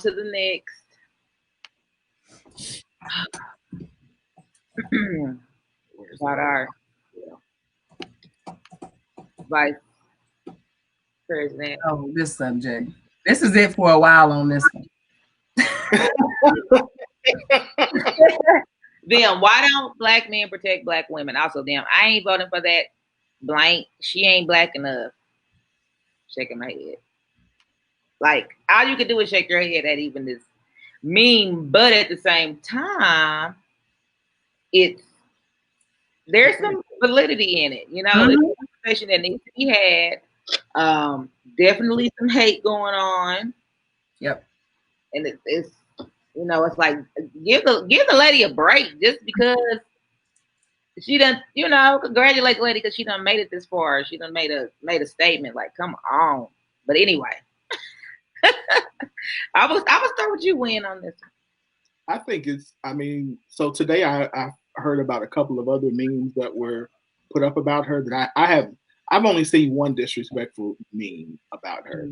to the next. About our vice president. Oh, this subject. This is it for a while on this one. Them, why don't black men protect black women? Also, them, I ain't voting for that blank. She ain't black enough. Shaking my head. Like, all you can do is shake your head at even this meme, but at the same time, there's some validity in it. You know, it's a conversation that needs to be had. Definitely some hate going on. Yep. And it's you know, it's like give the lady a break just because she done, you know, congratulate the lady because she done made it this far. She done made a statement. Like, come on. But anyway, I was start with you, Win, on this. I think so today I heard about a couple of other memes that were put up about her that I've only seen one disrespectful meme about her.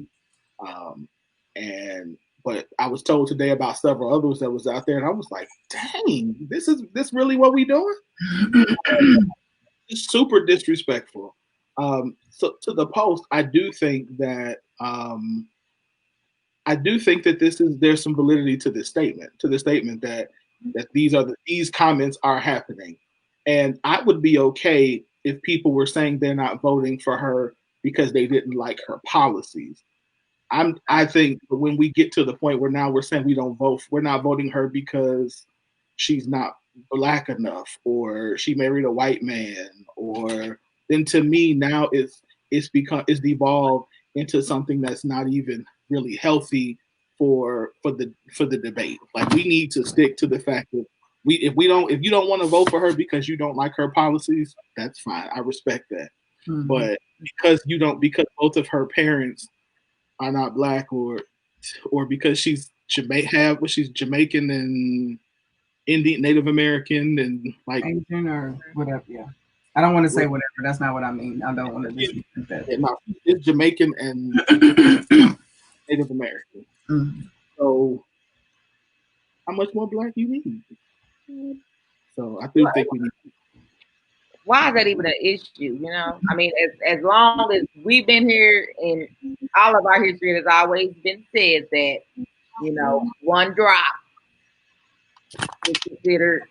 But I was told today about several others that was out there, and I was like, dang, this really what we doing? It's super disrespectful. So to the post, I do think that there's some validity to this statement, that these comments are happening. And I would be okay if people were saying they're not voting for her because they didn't like her policies. I think when we get to the point where now we're saying we're not voting her because she's not black enough or she married a white man, or then to me now it's devolved into something that's not even really healthy for the debate. Like, we need to stick to the fact that if you don't want to vote for her because you don't like her policies, that's fine. I respect that. Mm-hmm. But because both of her parents are not black, or because she's Jamaican and Indian, Native American, and like Asian or whatever. Yeah, I don't want to say whatever. That's not what I mean. I don't want to just that. It's Jamaican and Native American. Mm-hmm. So, how much more black you need? So I do think we need. Why is that even an issue? You know, I mean, as long as we've been here, and all of our history has always been said that, you know, one drop is considered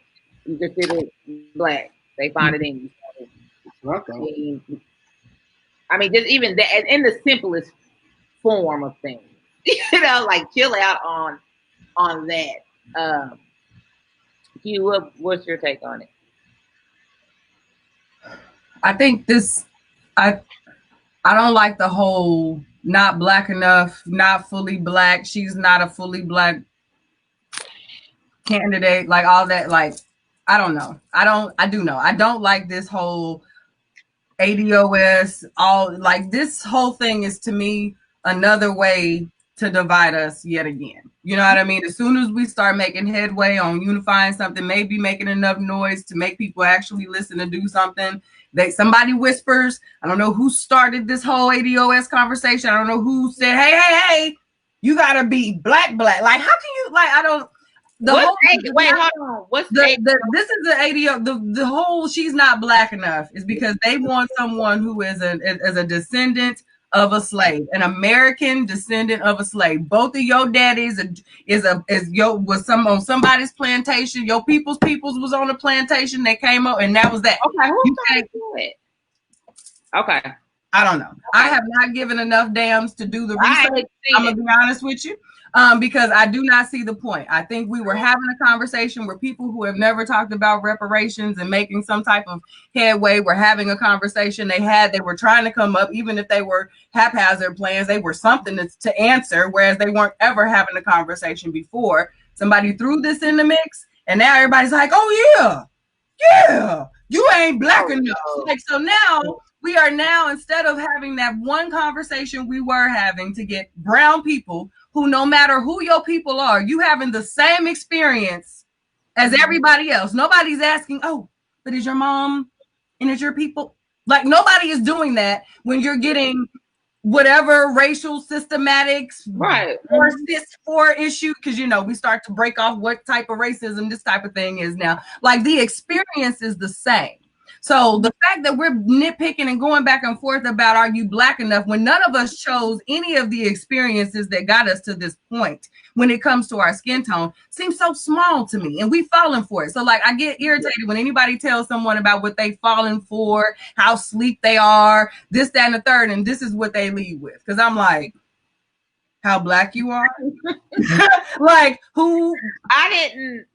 black. They find it in you. I mean, just even that in the simplest form of things. You know, like, chill out on that. Q, what's your take on it? I think I don't like the whole not black enough, not fully black. She's not a fully black candidate, like all that. Like, I don't know. I do know. I don't like this whole ADOS, this whole thing is, to me, another way to divide us yet again. You know what I mean? As soon as we start making headway on unifying something, maybe making enough noise to make people actually listen and do something, somebody whispers. I don't know who started this whole ADOS conversation. I don't know who said, hey, you gotta be black. Like, how can you, like, I don't. Wait, hold on. What's this is the ADO. The whole she's not black enough is because they want someone who is a descendant of a slave, an American descendant of a slave. Both of your daddies was on somebody's plantation. Your people's was on a plantation. They came up, and that was that. Okay, who's going to do it? Okay. I don't know. Okay. I have not given enough damns to do the research. I'm gonna be honest with you. Because I do not see the point. I think we were having a conversation where people who have never talked about reparations and making some type of headway were having a conversation. They were trying to come up, even if they were haphazard plans, they were something to answer, whereas they weren't ever having a conversation before. Somebody threw this in the mix, and now everybody's like, oh yeah, you ain't black enough. Like, so now we are instead of having that one conversation we were having to get brown people who, no matter who your people are, you having the same experience as everybody else. Nobody's asking, oh, but is your mom and is your people? Like, nobody is doing that when you're getting whatever racial systematics, right, or cis for issue, because we start to break off what type of racism this type of thing is now. Like the experience is the same. So the fact that we're nitpicking and going back and forth about are you black enough when none of us chose any of the experiences that got us to this point when it comes to our skin tone seems so small to me, and we falling for it. So like I get irritated when anybody tells someone about what they fallen for, how sleek they are, this, that, and the third, and this is what they leave with. Because I'm like, how black you are? Like who? I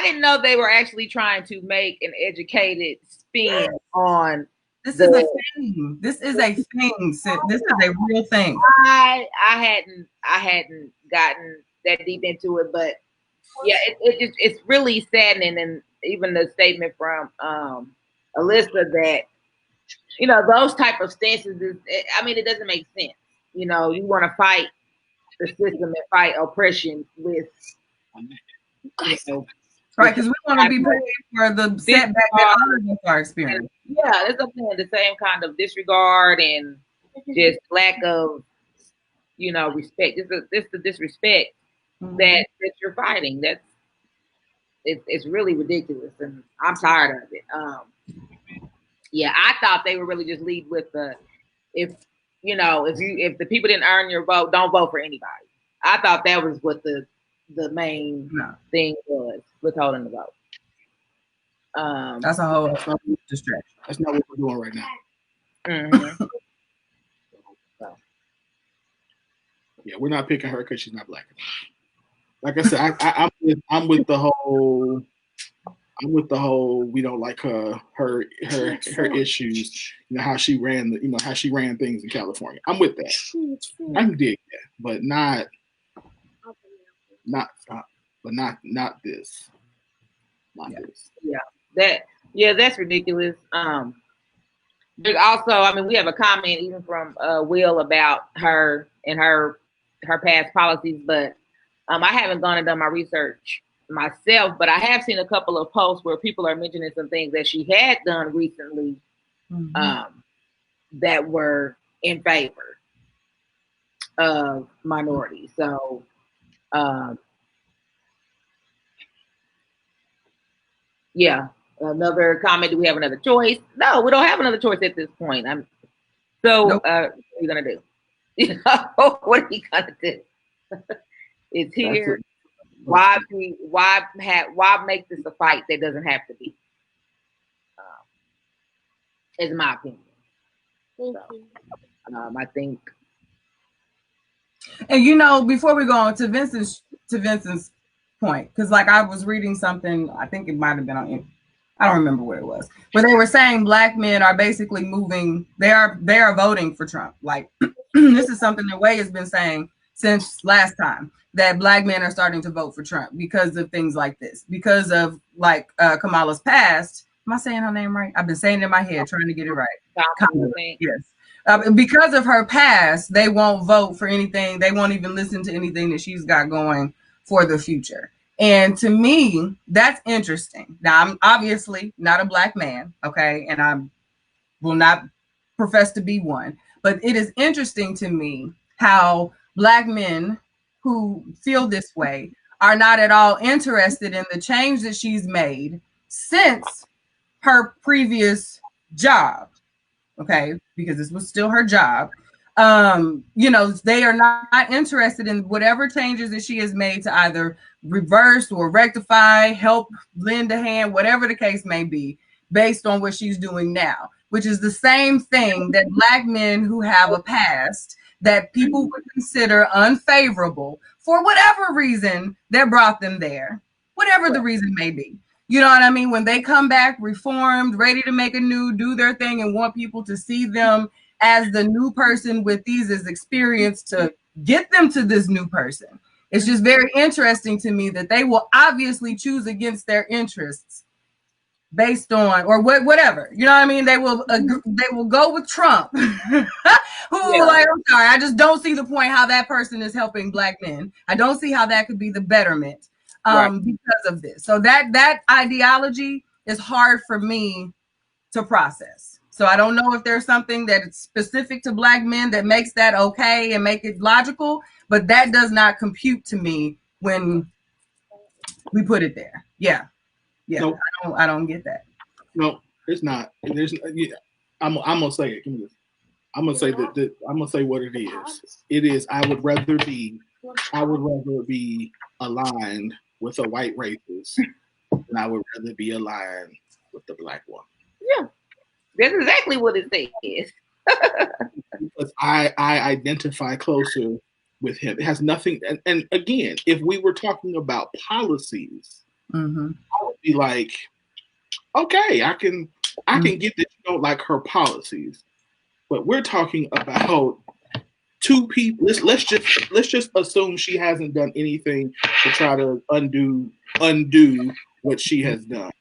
didn't know they were actually trying to make an educated spin on this is a thing. This is a thing. This is a real thing. I hadn't gotten that deep into it, but yeah, it's really saddening, and even the statement from Alyssa that those type of stances it doesn't make sense. You want to fight the system and fight oppression with right, because we want to be paid for the setback that others are experiencing. Yeah, it's the same kind of disregard and just lack of respect. It's the disrespect that you're fighting. It's really ridiculous, and I'm tired of it. Yeah, I thought they would really just lead with if the people didn't earn your vote, don't vote for anybody. I thought that was what the main thing was withholding the vote. That's a whole distraction. That's not what we're doing right now. Mm-hmm. So, yeah, we're not picking her because she's not black enough. Like I said, I'm with the whole. We don't like her issues. How she ran how she ran things in California. I'm with that. I can dig that, but not this. Not this. Yeah, that's ridiculous. There's also, we have a comment even from Will about her and her past policies, but I haven't gone and done my research myself, but I have seen a couple of posts where people are mentioning some things that she had done recently that were in favor of minorities. So yeah, another comment. Do we have another choice? No, we don't have another choice at this point. What are you gonna do? What are you gonna do? It's here. Why make this a fight that doesn't have to be? Is my opinion. I think. And before we go on to Vincent's point, because like I was reading something, I think it might have been on, I don't remember where it was, but they were saying black men are basically moving. They are voting for Trump. Like this is something that Way has been saying since last time, that black men are starting to vote for Trump because of things like this, because of like Kamala's past. Am I saying her name right? I've been saying it in my head, trying to get it right. Yes. Because of her past, they won't vote for anything. They won't even listen to anything that she's got going for the future. And to me, that's interesting. Now, I'm obviously not a black man, okay? And I will not profess to be one. But it is interesting to me how black men who feel this way are not at all interested in the change that she's made since her previous job, okay? Because this was still her job. They are not interested in whatever changes that she has made to either reverse or rectify, help lend a hand, whatever the case may be, based on what she's doing now, which is the same thing that black men who have a past that people would consider unfavorable for whatever reason that brought them there, whatever the reason may be. You know what I mean? When they come back reformed, ready to make do their thing and want people to see them as the new person with these as experience to get them to this new person. It's just very interesting to me that they will obviously choose against their interests based on, or whatever, you know what I mean? They will go with Trump. Like, I'm sorry, I just don't see the point how that person is helping black men. I don't see how that could be the betterment because of this. So that ideology is hard for me to process. So I don't know if there's something that's specific to Black men that makes that okay and make it logical, but that does not compute to me when we put it there. Yeah. Nope. I don't get that. No, it's not. There's. Yeah, I'm gonna say it. Give me this. I'm gonna say that. I'm gonna say what it is. It is. I would rather be aligned with a white racist than I would rather be aligned with the Black one. Yeah, that's exactly what it says. Because I identify closer with him. It has nothing. And again, if we were talking about policies, I would be like, okay, I can get that you don't like her policies, but we're talking about two people. Let's just assume she hasn't done anything to try to undo what she has done.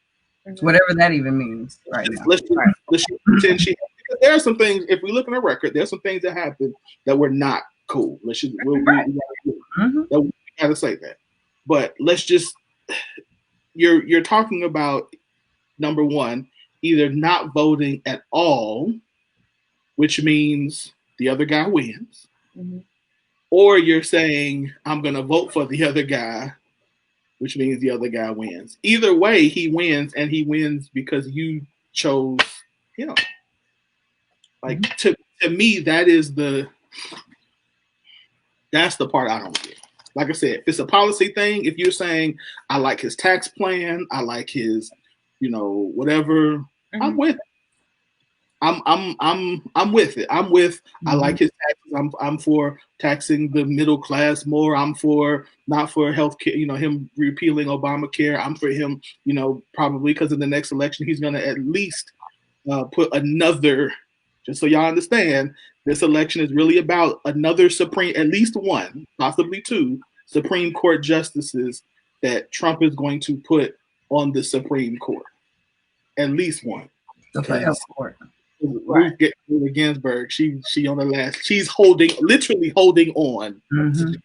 Whatever that even means, right now. Let's just pretend she. There are some things. If we look at her record, there's some things that happened that were not cool. We gotta say that. But let's just. You're talking about, number one, either not voting at all, which means the other guy wins, or you're saying, I'm going to vote for the other guy, which means the other guy wins. Either way, he wins, and he wins because you chose him. Like, to me, that's the part I don't get. Like I said, if it's a policy thing, if you're saying, I like his tax plan, I like his, whatever, I'm with it. I'm with it. I'm with. I like his taxes. I'm for taxing the middle class more. I'm for not for healthcare. Him repealing Obamacare. I'm for him. Probably because in the next election he's going to at least put another. Just so y'all understand, this election is really about another at least one, possibly two Supreme Court justices that Trump is going to put on the Supreme Court. At least one. The court. Ruth Ginsburg, she on the last. She's literally holding on to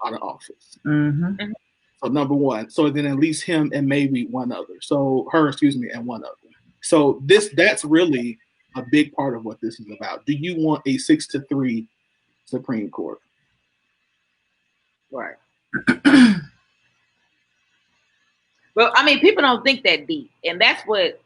out of office. So number one. So then at least him and maybe one other. So her, and one other. So that's really a big part of what this is about. Do you want a 6-3 Supreme Court? Right. Well, I mean, people don't think that deep, and that's what